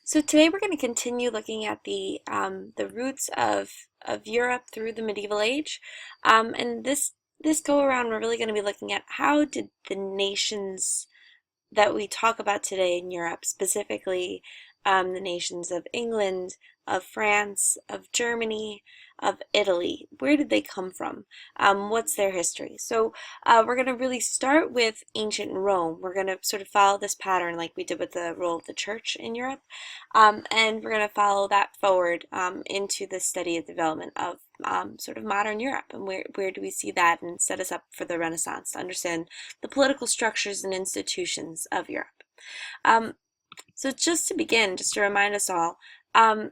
So today we're going to continue looking at the roots of Europe through the medieval age, and this go around we're really going to be looking at how did the nations that we talk about today in Europe, specifically the nations of England, of France, of Germany, of Italy. Where did they come from? What's their history? So we're going to really start with ancient Rome. We're going to sort of follow this pattern like we did with the role of the church in Europe, and we're going to follow that forward into the study and development of sort of modern Europe, and where do we see that, and set us up for the Renaissance to understand the political structures and institutions of Europe. Um, so just to begin, just to remind us all, um,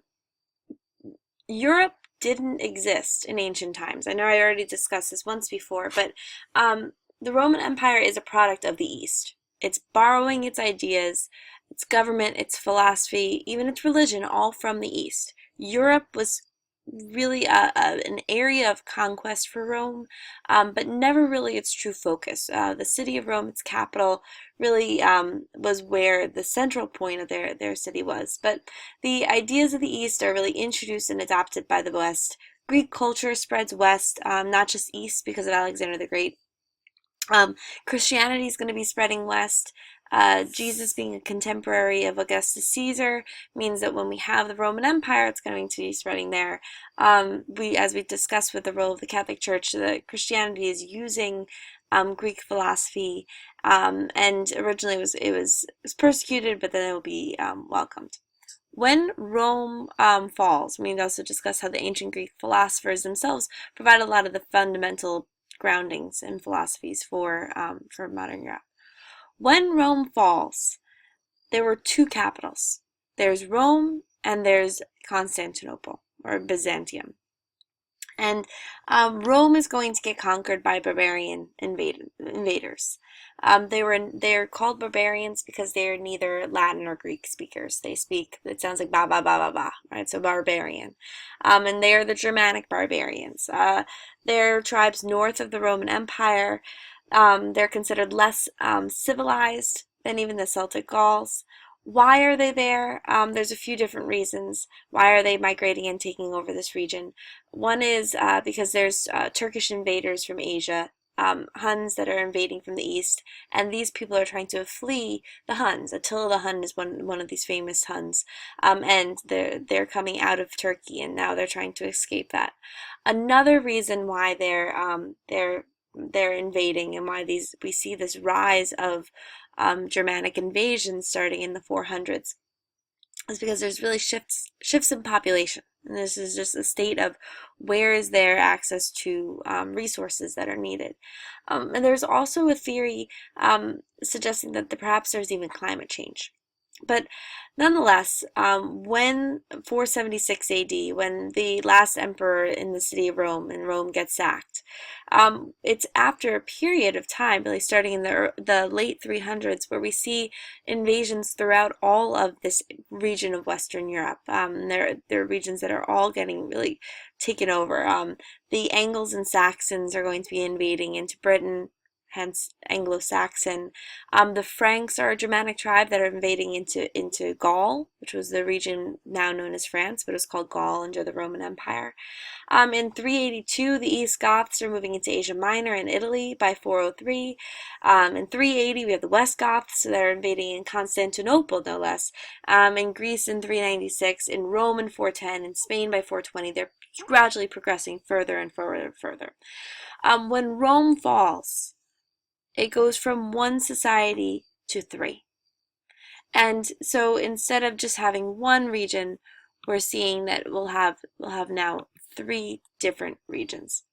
Europe didn't exist in ancient times. I know I already discussed this once before, but the Roman Empire is a product of the East. It's borrowing its ideas, its government, its philosophy, even its religion, all from the East. Europe was really an area of conquest for Rome, but never really its true focus. The city of Rome, its capital, really was where the central point of their city was. But the ideas of the East are really introduced and adopted by the West. Greek culture spreads west, not just east because of Alexander the Great. Christianity is going to be spreading west. Jesus being a contemporary of Augustus Caesar means that when we have the Roman Empire, it's going to be spreading there. As we discussed with the role of the Catholic Church, that Christianity is using Greek philosophy, and originally it was persecuted, but then it will be welcomed. When Rome falls, we also discuss how the ancient Greek philosophers themselves provide a lot of the fundamental groundings and philosophies for modern Europe. When Rome falls, there were two capitals. There's Rome and there's Constantinople, or Byzantium. And Rome is going to get conquered by barbarian invaders. They're called barbarians because they're neither Latin or Greek speakers. They speak, it sounds like ba ba ba ba ba, right? So barbarian. And they are the Germanic barbarians. They're tribes north of the Roman Empire. They're considered less civilized than even the Celtic Gauls. Why are they there? There's a few different reasons. Why are they migrating and taking over this region? One is because there's Turkish invaders from Asia, Huns that are invading from the east, and these people are trying to flee the Huns. Attila the Hun is one of these famous Huns, and they're coming out of Turkey, and now they're trying to escape that. Another reason why they're invading, and why we see this rise of Germanic invasions starting in the 400s, is because there's really shifts in population. And this is just a state of where is there access to resources that are needed. And there's also a theory suggesting that perhaps there's even climate change. But nonetheless, when 476 AD, when the last emperor in the city of Rome, and Rome gets sacked, it's after a period of time, really starting in the late 300s, where we see invasions throughout all of this region of Western Europe. There are regions that are all getting really taken over. The Angles and Saxons are going to be invading into Britain, hence Anglo-Saxon. The Franks are a Germanic tribe that are invading into Gaul, which was the region now known as France, but it was called Gaul under the Roman Empire. In 382, the East Goths are moving into Asia Minor and Italy by 403. In 380, we have the West Goths that are invading in Constantinople, no less. In Greece in 396, in Rome in 410, in Spain by 420. They're gradually progressing further and further and further. When Rome falls, it goes from one society to three. And so instead of just having one region, we're seeing that we'll have now three different regions.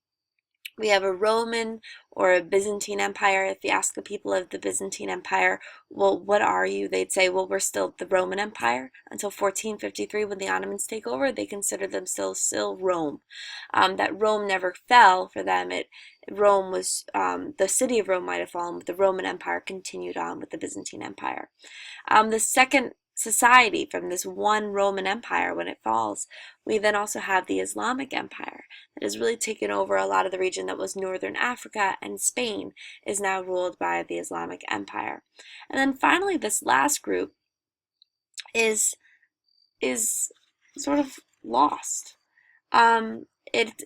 We have a Roman or a Byzantine Empire. If you ask the people of the Byzantine Empire, well, what are you? They'd say, well, we're still the Roman Empire. Until 1453, when the Ottomans take over, they consider themselves still Rome. That Rome never fell for them. Rome was, the city of Rome might have fallen, but the Roman Empire continued on with the Byzantine Empire. The second society from this one Roman Empire, when it falls, we then also have the Islamic Empire that has really taken over a lot of the region that was northern Africa, and Spain is now ruled by the Islamic Empire. And then finally, this last group is is sort of lost. Um, it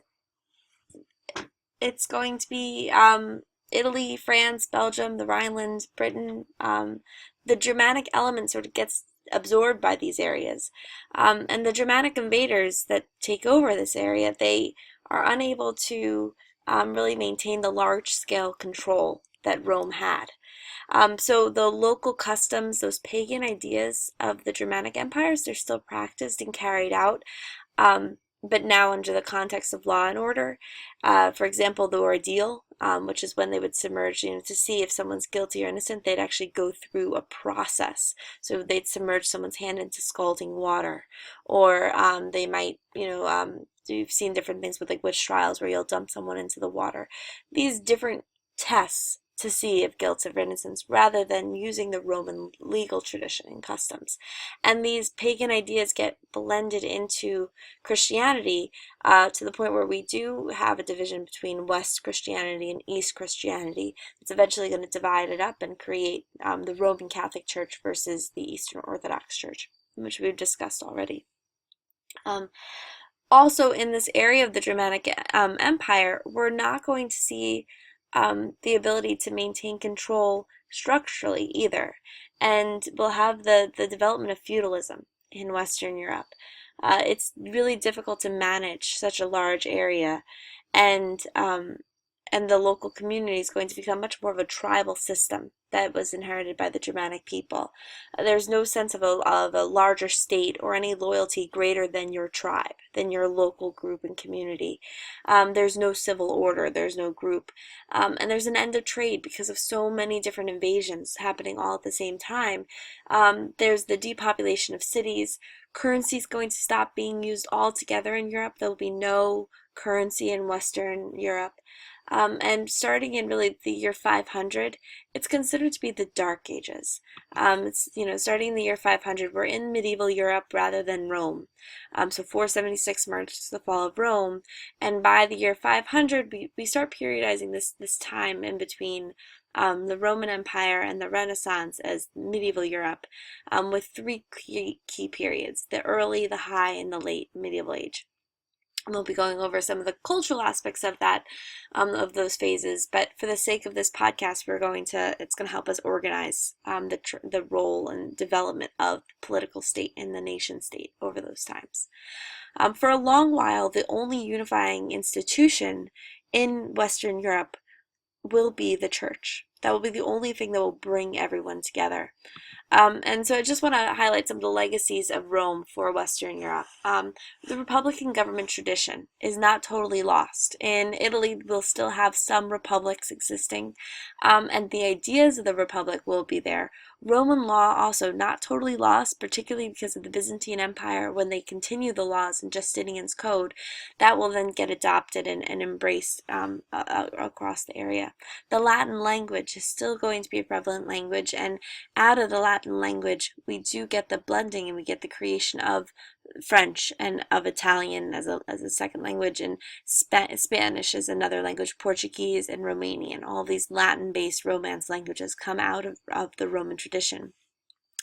it's going to be Italy, France, Belgium, the Rhineland, Britain. The Germanic element sort of gets absorbed by these areas. And the Germanic invaders that take over this area, they are unable to really maintain the large-scale control that Rome had. So the local customs, those pagan ideas of the Germanic empires, they're still practiced and carried out, but now under the context of law and order. For example, the ordeal, which is when they would submerge, to see if someone's guilty or innocent, they'd actually go through a process. So they'd submerge someone's hand into scalding water, or they might, you've seen different things with like witch trials where you'll dump someone into the water. These different tests to see if guilt or innocence, rather than using the Roman legal tradition and customs. And these pagan ideas get blended into Christianity to the point where we do have a division between West Christianity and East Christianity. It's eventually going to divide it up and create the Roman Catholic Church versus the Eastern Orthodox Church, which we've discussed already. Also, in this area of the Germanic Empire, we're not going to see the ability to maintain control structurally either. And we'll have the development of feudalism in Western Europe. It's really difficult to manage such a large area, and the local community is going to become much more of a tribal system that was inherited by the Germanic people. There's no sense of a larger state or any loyalty greater than your tribe, than your local group and community. There's no civil order, there's no group, and there's an end of trade because of so many different invasions happening all at the same time. There's the depopulation of cities. Currency is going to stop being used altogether in Europe. There will be no currency in Western Europe. And starting in really the year 500, it's considered to be the Dark Ages. It's, starting in the year 500, we're in medieval Europe rather than Rome. So 476 marks the fall of Rome, and by the year 500, we start periodizing this time in between the Roman Empire and the Renaissance as medieval Europe, with three key periods: the early, the high, and the late medieval age. We'll be going over some of the cultural aspects of that, of those phases. But for the sake of this podcast, it's going to help us organize the role and development of the political state and the nation state over those times. For a long while, the only unifying institution in Western Europe will be the church. That will be the only thing that will bring everyone together. And so I just want to highlight some of the legacies of Rome for Western Europe. The Republican government tradition is not totally lost. In Italy, we'll still have some republics existing, and the ideas of the republic will be there. Roman law also not totally lost, particularly because of the Byzantine Empire. When they continue the laws in Justinian's code, that will then get adopted and embraced across the area. The Latin language is still going to be a prevalent language, and out of the Latin language, we do get the blending and we get the creation of French and of Italian as a second language, and Spanish as another language, Portuguese and Romanian. All these Latin-based Romance languages come out of the Roman tradition.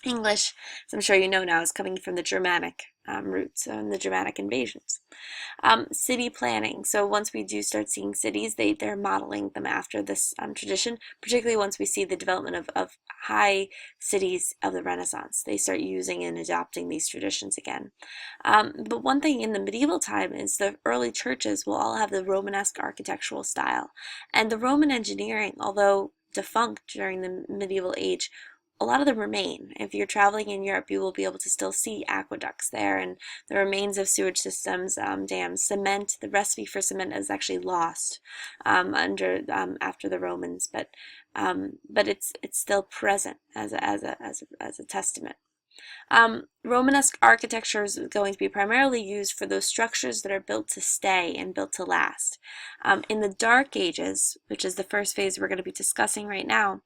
English, as I'm sure you know now, is coming from the Germanic roots and the Germanic invasions. City planning. So once we do start seeing cities, they're modeling them after this tradition, particularly once we see the development of high cities of the Renaissance. They start using and adopting these traditions again. But one thing in the medieval time is the early churches will all have the Romanesque architectural style. And the Roman engineering, although defunct during the medieval age, a lot of them remain. If you're traveling in Europe, you will be able to still see aqueducts there and the remains of sewage systems, dams, cement. The recipe for cement is actually lost after the Romans, but it's still present as a testament. Romanesque architecture is going to be primarily used for those structures that are built to stay and built to last. In the Dark Ages, which is the first phase we're going to be discussing right now,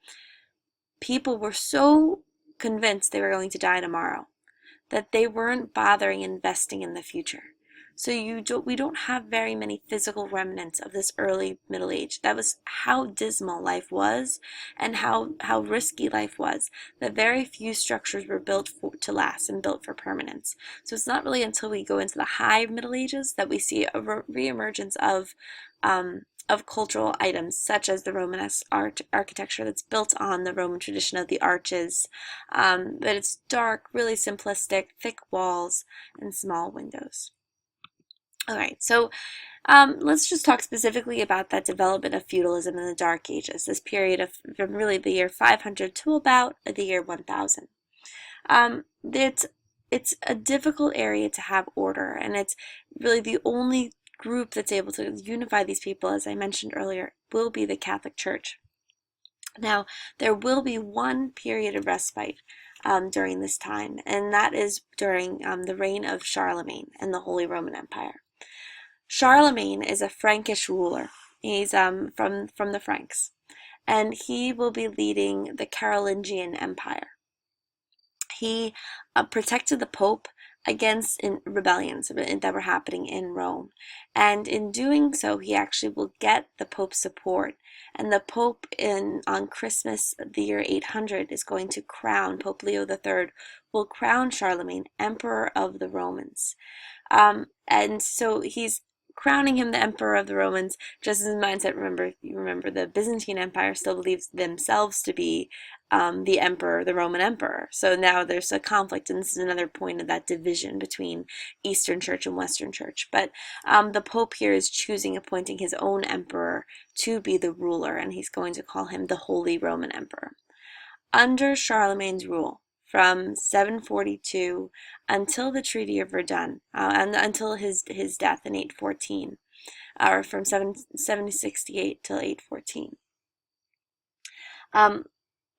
people were so convinced they were going to die tomorrow that they weren't bothering investing in the future. So we don't have very many physical remnants of this early Middle Age. That was how dismal life was and how risky life was, that very few structures were built to last and built for permanence. So it's not really until we go into the high Middle Ages that we see a reemergence of cultural items such as the Romanesque architecture that's built on the Roman tradition of the arches, but it's dark, really simplistic, thick walls, and small windows. All right, so let's just talk specifically about that development of feudalism in the Dark Ages, this period of from really the year 500 to about the year 1000. It's a difficult area to have order, and it's really the only group that's able to unify these people, as I mentioned earlier, will be the Catholic Church. Now, there will be one period of respite during this time, and that is during the reign of Charlemagne and the Holy Roman Empire. Charlemagne is a Frankish ruler. He's from the Franks, and he will be leading the Carolingian Empire. He protected the Pope against rebellions that were happening in Rome. And in doing so, he actually will get the Pope's support. And the Pope on Christmas, the year 800, is going to crown, Pope Leo III will crown Charlemagne Emperor of the Romans. And so he's crowning him the Emperor of the Romans, just as his mindset, you remember the Byzantine Empire still believes themselves to be the emperor, the Roman emperor. So now there's a conflict, and this is another point of that division between Eastern Church and Western Church. But the Pope here is appointing his own emperor to be the ruler, and he's going to call him the Holy Roman Emperor. Under Charlemagne's rule, from 742 until the Treaty of Verdun, and until his death in 814, or from 768 till 814.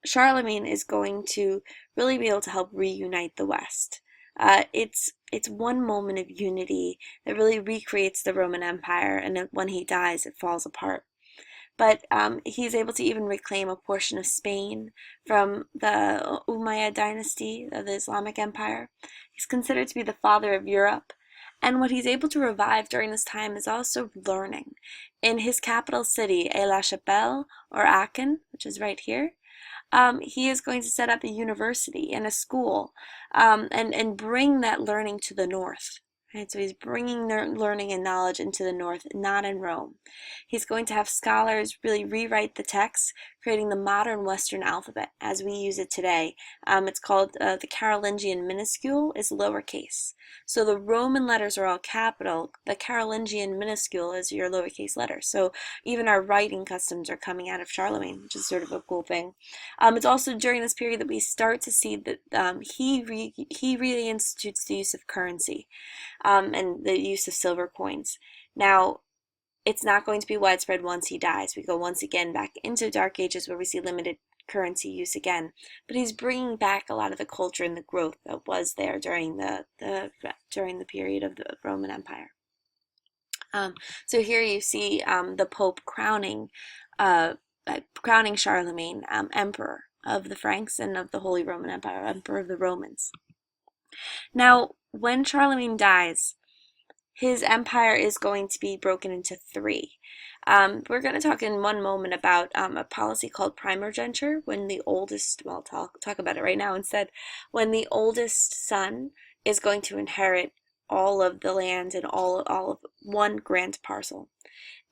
Charlemagne is going to really be able to help reunite the West. It's one moment of unity that really recreates the Roman Empire, and when he dies, it falls apart. But he's able to even reclaim a portion of Spain from the Umayyad dynasty of the Islamic Empire. He's considered to be the father of Europe. And what he's able to revive during this time is also learning. In his capital city, Aix-la-Chapelle, or Aachen, which is right here, he is going to set up a university and a school and bring that learning to the north. Right? So he's bringing learning and knowledge into the north, not in Rome. He's going to have scholars really rewrite the text, creating the modern Western alphabet as we use it today. It's called the Carolingian minuscule is lowercase. So the Roman letters are all capital. The Carolingian minuscule is your lowercase letter. So even our writing customs are coming out of Charlemagne, which is sort of a cool thing. It's also during this period that we start to see that he reinstitutes the use of currency. And the use of silver coins. Now, it's not going to be widespread once he dies. We go once again back into Dark Ages where we see limited currency use again. But he's bringing back a lot of the culture and the growth that was there during the period of the Roman Empire. So here you see the Pope crowning Charlemagne emperor of the Franks and of the Holy Roman Empire, emperor of the Romans. Now, when Charlemagne dies, his empire is going to be broken into three. We're going to talk in one moment about a policy called primogeniture, when the oldest, well, I'll talk about it right now instead, when the oldest son is going to inherit all of the land and all of one grand parcel.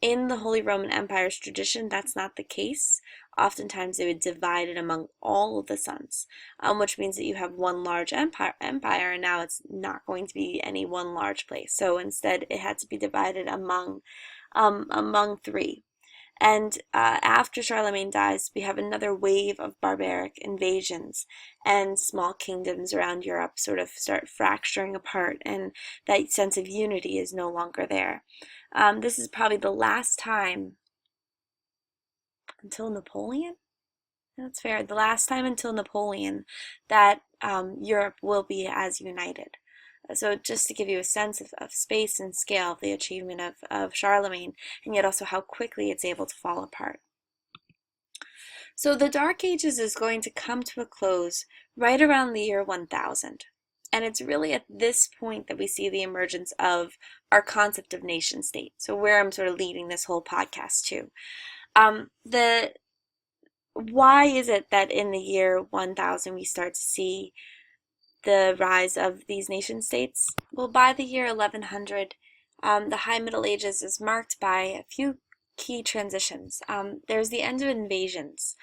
In the Holy Roman Empire's tradition, that's not the case. Oftentimes they would divide it among all of the sons, which means that you have one large empire, and now it's not going to be any one large place. So instead, it had to be divided among three. And after Charlemagne dies, we have another wave of barbaric invasions, and small kingdoms around Europe sort of start fracturing apart, and that sense of unity is no longer there. This is probably the last time until Napoleon. That's fair. The last time until Napoleon that Europe will be as united. So just to give you a sense of space and scale of the achievement of Charlemagne, and yet also how quickly it's able to fall apart. So the Dark Ages is going to come to a close right around the year 1000. And it's really at this point that we see the emergence of our concept of nation state. So where I'm sort of leading this whole podcast to. The Why is it that in the year 1000 we start to see the rise of these nation states? Well, by the year 1100, the High Middle Ages is marked by a few key transitions. There's the end of invasions,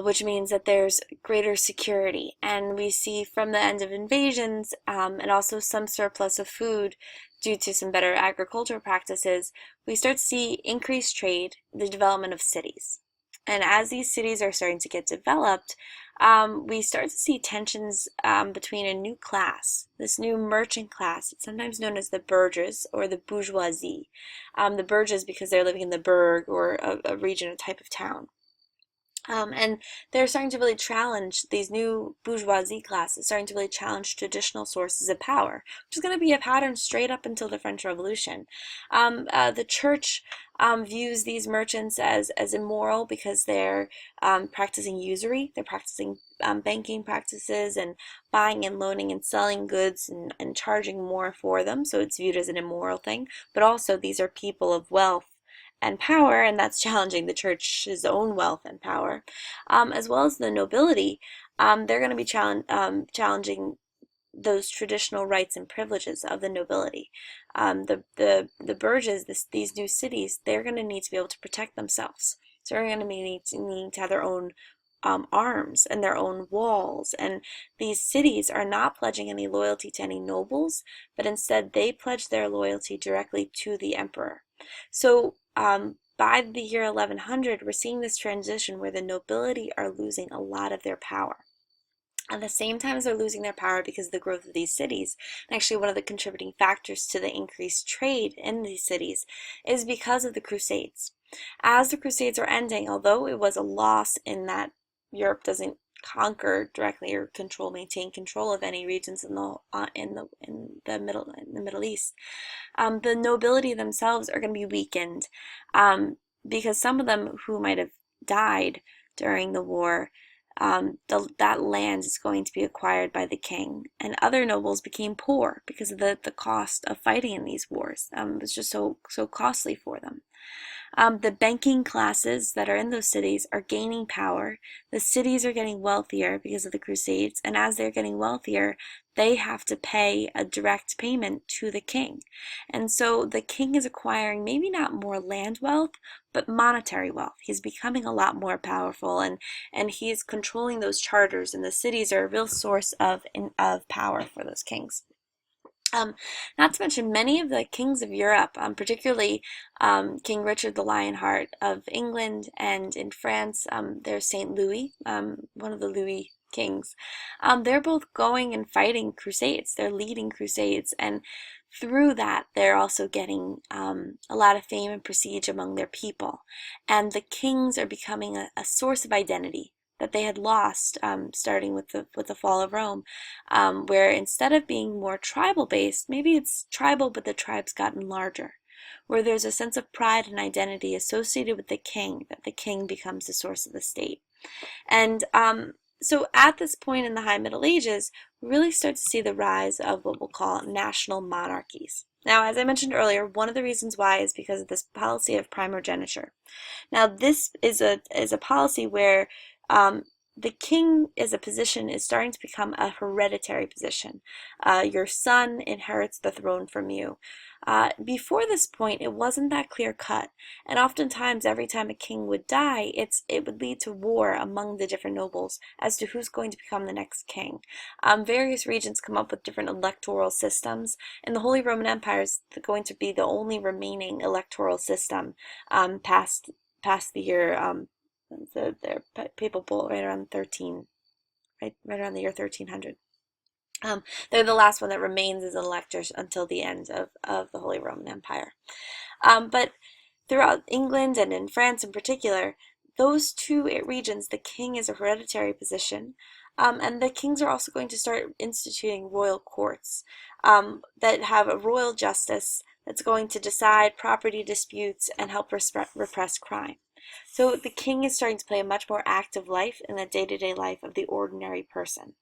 which means that there's greater security. And we see from the end of invasions and also some surplus of food due to some better agricultural practices, we start to see increased trade, the development of cities. And as these cities are starting to get developed, we start to see tensions between a new class, this new merchant class. It's sometimes known as the burghers or the bourgeoisie. The burghers because they're living in the burg or a region, a type of town. And they're starting to really challenge these new bourgeoisie classes, starting to really challenge traditional sources of power, which is going to be a pattern straight up until the French Revolution. The church views these merchants as immoral because they're practicing usury, they're practicing banking practices and buying and loaning and selling goods and charging more for them, so it's viewed as an immoral thing. But also these are people of wealth and power, and that's challenging the church's own wealth and power, as well as the nobility. They're going to be challenging those traditional rights and privileges of the nobility. The burghers, these new cities, they're going to need to be able to protect themselves. So they're going to need to have their own arms and their own walls. And these cities are not pledging any loyalty to any nobles, but instead they pledge their loyalty directly to the emperor. So by the year 1100, we're seeing this transition where the nobility are losing a lot of their power. At the same time as they're losing their power because of the growth of these cities, and actually one of the contributing factors to the increased trade in these cities is because of the Crusades. As the Crusades are ending, although it was a loss in that Europe doesn't conquer directly or maintain control of any regions in the Middle East, the nobility themselves are going to be weakened because some of them who might have died during the war, that land is going to be acquired by the king, and other nobles became poor because of the cost of fighting in these wars. It was just so costly for them. The banking classes that are in those cities are gaining power. The cities are getting wealthier because of the Crusades, and as they're getting wealthier, they have to pay a direct payment to the king. And so the king is acquiring maybe not more land wealth, but monetary wealth. He's becoming a lot more powerful, and he is controlling those charters, and the cities are a real source of power for those kings. Not to mention many of the kings of Europe, particularly King Richard the Lionheart of England, and in France, there's Saint Louis, one of the Louis kings. They're both going and fighting crusades. They're leading crusades, and through that, they're also getting a lot of fame and prestige among their people. And the kings are becoming a source of identity that they had lost starting with the fall of Rome, where instead of being more tribal based, maybe it's tribal but the tribe's gotten larger, where there's a sense of pride and identity associated with the king, that the king becomes the source of the state. And so at this point in the High Middle Ages, we really start to see the rise of what we'll call national monarchies. Now, as I mentioned earlier, one of the reasons why is because of this policy of primogeniture. Now, this is a policy where the king as a position is starting to become a hereditary position. Your son inherits the throne from you. Before this point, it wasn't that clear cut, and oftentimes every time a king would die, it would lead to war among the different nobles as to who's going to become the next king. Various regions come up with different electoral systems, and the Holy Roman Empire is going to be the only remaining electoral system past the year their papal bull right around right around the year 1300. They're the last one that remains as electors until the end of the Holy Roman Empire. But throughout England and in France in particular, those two regions, the king is a hereditary position, and the kings are also going to start instituting royal courts that have a royal justice that's going to decide property disputes and help repress crime. So the king is starting to play a much more active life in the day-to-day life of the ordinary person.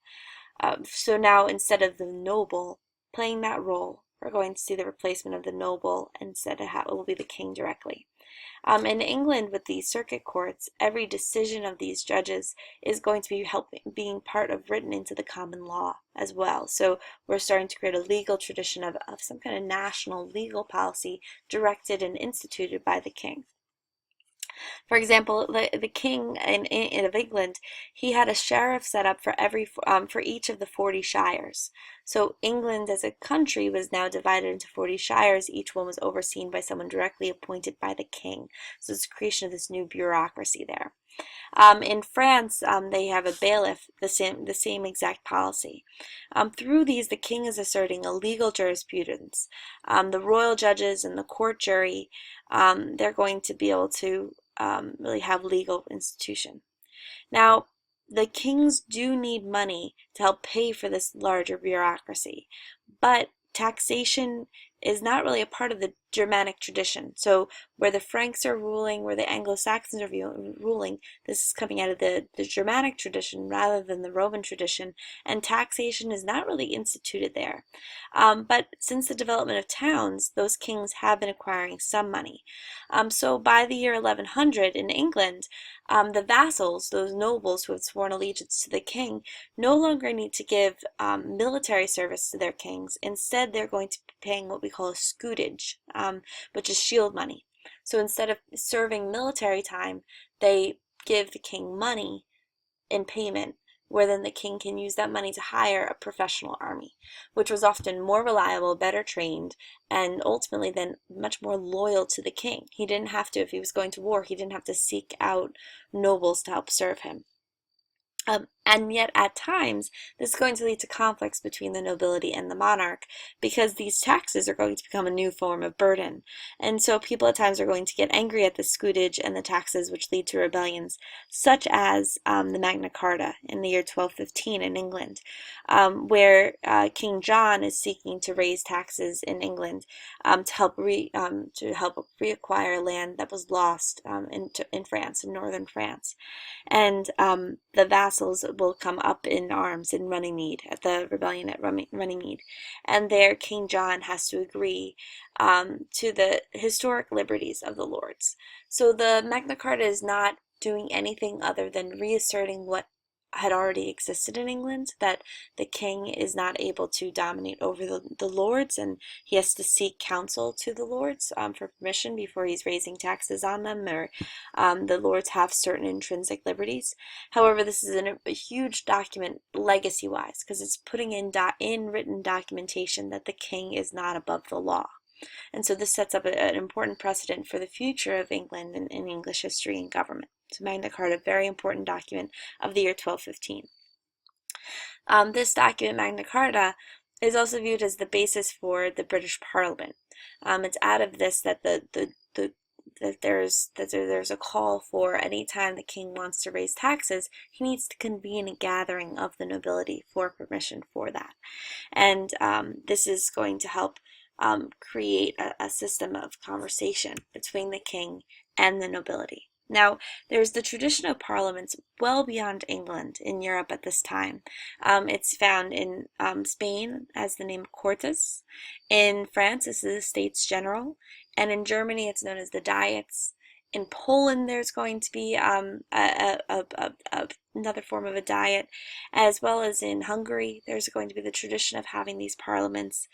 So now, instead of the noble playing that role, we're going to see the replacement of the noble. Instead, it will be the king directly. In England, with the circuit courts, every decision of these judges is going to be being part of written into the common law as well. So we're starting to create a legal tradition of some kind of national legal policy directed and instituted by the king. For example, the king of England, he had a sheriff set up for each of the 40 shires. So England as a country was now divided into 40 shires. Each one was overseen by someone directly appointed by the king. So it's the creation of this new bureaucracy there. In France, they have a bailiff, the same exact policy. Through these, the king is asserting a legal jurisprudence. The royal judges and the court jury, they're going to be able to really have legal institution. Now, the kings do need money to help pay for this larger bureaucracy, but taxation is not really a part of the Germanic tradition. So where the Franks are ruling, where the Anglo-Saxons are ruling, this is coming out of the Germanic tradition rather than the Roman tradition, and taxation is not really instituted there. But since the development of towns, those kings have been acquiring some money. So by the year 1100 in England, the vassals, those nobles who have sworn allegiance to the king, no longer need to give military service to their kings. Instead, they're going to be paying what we call a scutage, which is shield money. So instead of serving military time, they give the king money in payment, where then the king can use that money to hire a professional army, which was often more reliable, better trained, and ultimately then much more loyal to the king. He didn't have to, if he was going to war, he didn't have to seek out nobles to help serve him. And yet at times, this is going to lead to conflicts between the nobility and the monarch, because these taxes are going to become a new form of burden. And so people at times are going to get angry at the scutage and the taxes, which lead to rebellions, such as the Magna Carta in the year 1215 in England, where King John is seeking to raise taxes in England to help reacquire land that was lost in France, in northern France. And the vassals will come up in arms in Runnymede, at the rebellion at Runnymede. And there King John has to agree to the historic liberties of the lords. So the Magna Carta is not doing anything other than reasserting what had already existed in England, that the king is not able to dominate over the lords, and he has to seek counsel to the lords for permission before he's raising taxes on them, or the lords have certain intrinsic liberties. However, this is a huge document legacy-wise, because it's putting in written documentation that the king is not above the law. And so this sets up an important precedent for the future of England in English history and government. So Magna Carta, a very important document of the year 1215. This document, Magna Carta, is also viewed as the basis for the British Parliament. It's out of this that there's a call for any time the king wants to raise taxes, he needs to convene a gathering of the nobility for permission for that. And this is going to help create a system of conversation between the king and the nobility. Now, there's the tradition of parliaments well beyond England in Europe at this time. It's found in Spain as the name Cortes. In France, this is the States General. And in Germany, it's known as the Diets. In Poland, there's going to be another form of a diet, as well as in Hungary, there's going to be the tradition of having these parliaments.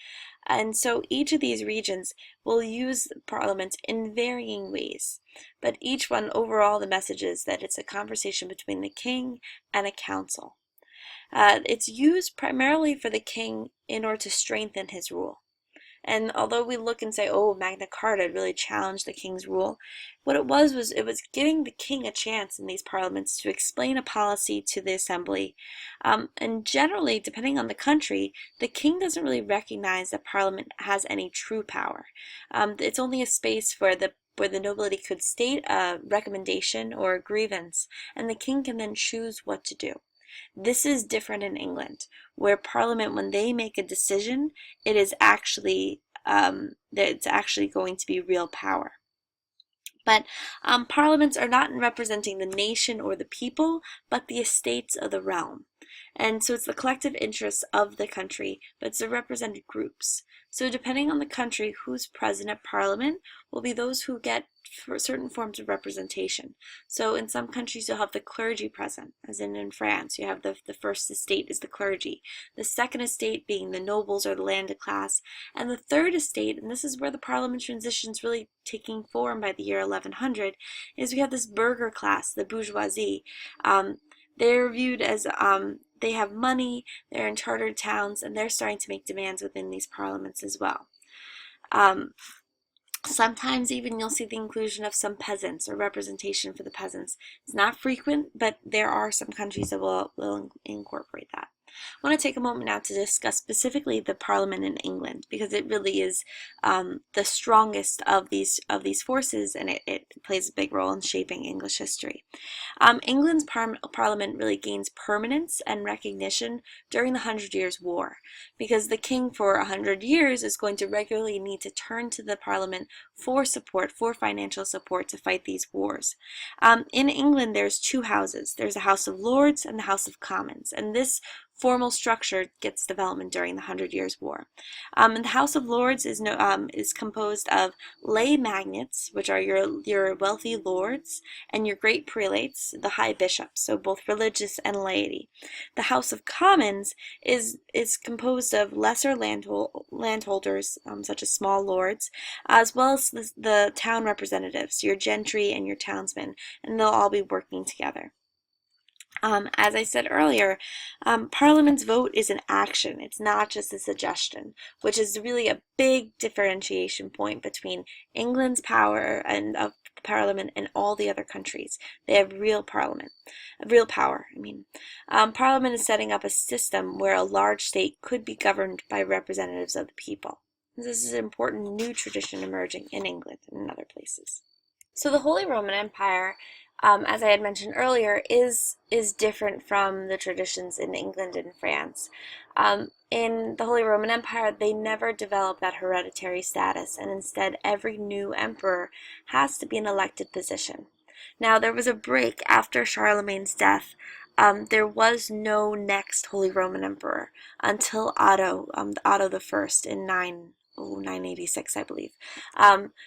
And so each of these regions will use parliaments in varying ways, but each one, overall, the message is that it's a conversation between the king and a council. It's used primarily for the king in order to strengthen his rule. And although we look and say, oh, Magna Carta really challenged the king's rule, what it was it was giving the king a chance in these parliaments to explain a policy to the assembly. And generally, depending on the country, the king doesn't really recognize that parliament has any true power. It's only a space where the nobility could state a recommendation or a grievance, and the king can then choose what to do. This is different in England, where Parliament, when they make a decision, it is actually going to be real power. But parliaments are not representing the nation or the people, but the estates of the realm. And so it's the collective interests of the country, but it's the represented groups. So depending on the country, who's present at parliament will be those who get for certain forms of representation. So in some countries you'll have the clergy present, as in France you have the first estate is the clergy, the second estate being the nobles or the landed class, and the third estate, and this is where the parliament transitions really taking form by the year 1100, is we have this burgher class, the bourgeoisie. They're viewed as they have money, they're in chartered towns, and they're starting to make demands within these parliaments as well. Sometimes even you'll see the inclusion of some peasants or representation for the peasants. It's not frequent, but there are some countries that will incorporate that. I want to take a moment now to discuss specifically the Parliament in England, because it really is the strongest of these forces, and it plays a big role in shaping English history. England's Parliament really gains permanence and recognition during the 100 Years' War, because the king for 100 years is going to regularly need to turn to the Parliament for support, for financial support to fight these wars. In England, there's two houses. There's the House of Lords and the House of Commons, and this formal structure gets development during the 100 Years' War. And the House of Lords is composed of lay magnates, which are your wealthy lords, and your great prelates, the high bishops, so both religious and laity. The House of Commons is composed of lesser landholders, such as small lords, as well as the town representatives, your gentry and your townsmen, and they'll all be working together. As I said earlier, Parliament's vote is an action. It's not just a suggestion, which is really a big differentiation point between England's power and of Parliament and all the other countries. They have real power. Parliament is setting up a system where a large state could be governed by representatives of the people. This is an important new tradition emerging in England and in other places. So the Holy Roman Empire, as I had mentioned earlier, is different from the traditions in England and France. In the Holy Roman Empire, they never developed that hereditary status, and instead every new emperor has to be an elected position. Now, there was a break after Charlemagne's death. There was no next Holy Roman Emperor until Otto I in 986, I believe.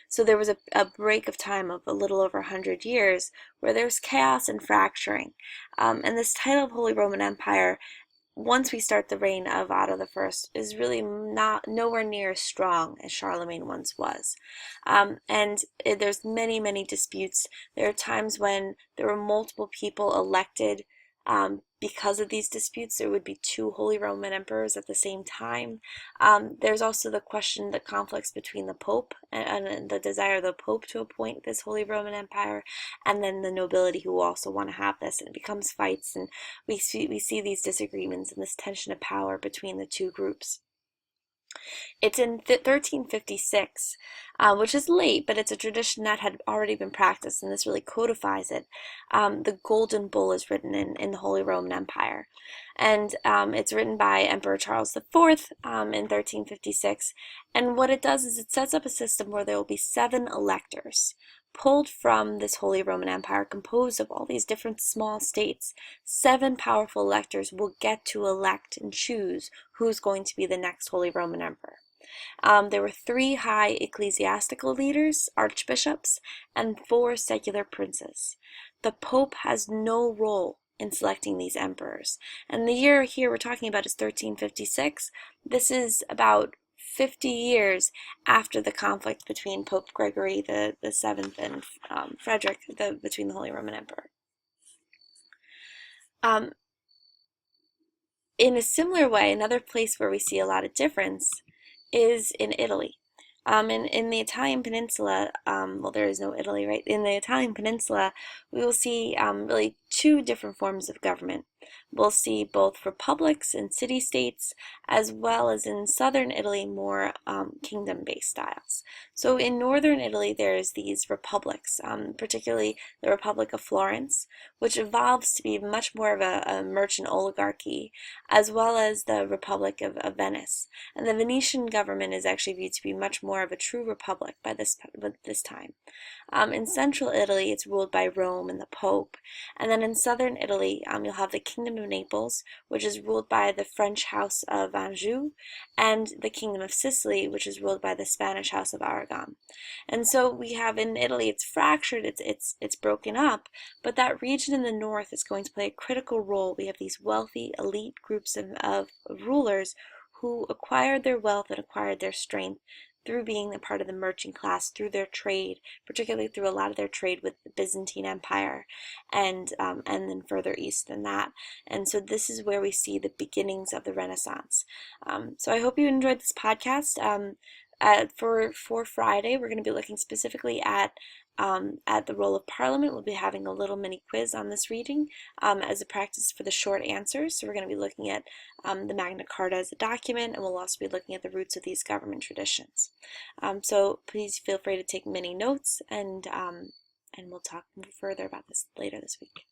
So there was a break of time of a little over 100 years where there's chaos and fracturing. And this title of Holy Roman Empire, once we start the reign of Otto I, is really nowhere near as strong as Charlemagne once was. There's many disputes. There are times when there were multiple people elected. Because of these disputes, there would be two Holy Roman Emperors at the same time. There's also the conflicts between the Pope and the desire of the Pope to appoint this Holy Roman Empire, and then the nobility who also want to have this, and it becomes fights, and we see these disagreements and this tension of power between the two groups. It's in 1356, which is late, but it's a tradition that had already been practiced, and this really codifies it. The Golden Bull is written in the Holy Roman Empire, and it's written by Emperor Charles IV in 1356, and what it does is it sets up a system where there will be 7 electors pulled from this Holy Roman Empire, composed of all these different small states. 7 powerful electors will get to elect and choose who's going to be the next Holy Roman Emperor. There were 3 high ecclesiastical leaders, archbishops, and 4 secular princes. The Pope has no role in selecting these emperors. And the year here we're talking about is 1356. This is about 50 years after the conflict between Pope Gregory the Seventh and Frederick, between the Holy Roman Emperor. In a similar way, another place where we see a lot of difference is in Italy. In the Italian peninsula, well, there is no Italy, right? In the Italian peninsula, we will see really 2 different forms of government. we'll see both republics and city-states, as well as in southern Italy, more kingdom-based styles. So in northern Italy, there's these republics, particularly the Republic of Florence, which evolves to be much more of a merchant oligarchy, as well as the Republic of Venice. And the Venetian government is actually viewed to be much more of a true republic by this time. In central Italy, it's ruled by Rome and the Pope. And then in southern Italy, you'll have the Kingdom of Naples, which is ruled by the French House of Anjou, and the Kingdom of Sicily, which is ruled by the Spanish House of Aragon. And so we have in Italy, it's fractured, it's broken up, but that region in the north is going to play a critical role. We have these wealthy elite groups of rulers who acquired their wealth and acquired their strength through being a part of the merchant class, through their trade, particularly through a lot of their trade with the Byzantine Empire, and then further east than that. And so this is where we see the beginnings of the Renaissance. So I hope you enjoyed this podcast. For Friday, we're going to be looking specifically at the role of Parliament. We'll be having a little mini quiz on this reading as a practice for the short answers. So we're going to be looking at the Magna Carta as a document, and we'll also be looking at the roots of these government traditions. So please feel free to take many notes, and we'll talk further about this later this week.